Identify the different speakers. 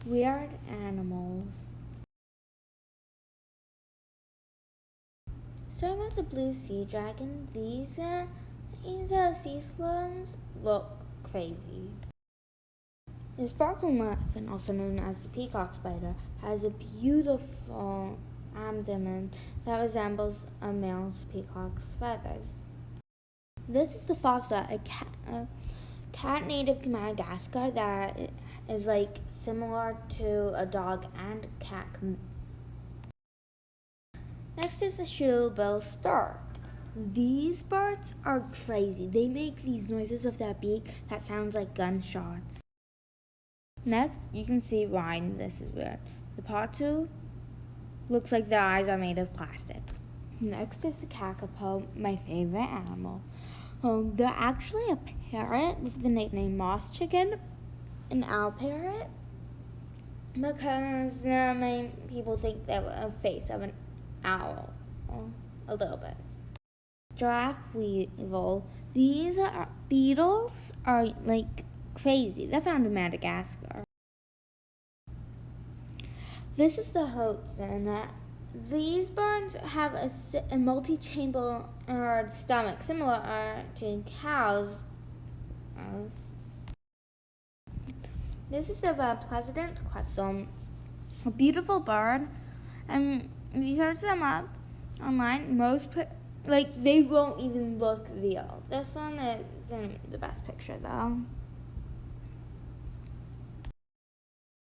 Speaker 1: Weird animals. Starting with the blue sea dragon, these sea slugs look crazy. The sparkle muffin, also known as the peacock spider, has a beautiful abdomen that resembles a male peacock's feathers. This is the fossa, a cat native to Madagascar that is like similar to a dog and cat. Next is the shoebill stork. These birds are crazy. They make these noises with their beak that sounds like gunshots. Next, you can see why this is weird. The patu looks like their eyes are made of plastic. Next is the kakapo, my favorite animal. They're actually a parrot with the nickname moss chicken, an owl parrot, because many people think they're a face of an owl, a little bit. Giraffe weevil. These beetles are like crazy. They're found in Madagascar. This is the hoatzin. These birds have a multi-chambered stomach similar to cows. This is the President Quetzal, a beautiful bird. And if you search them up online, they won't even look real. This one isn't the best picture though.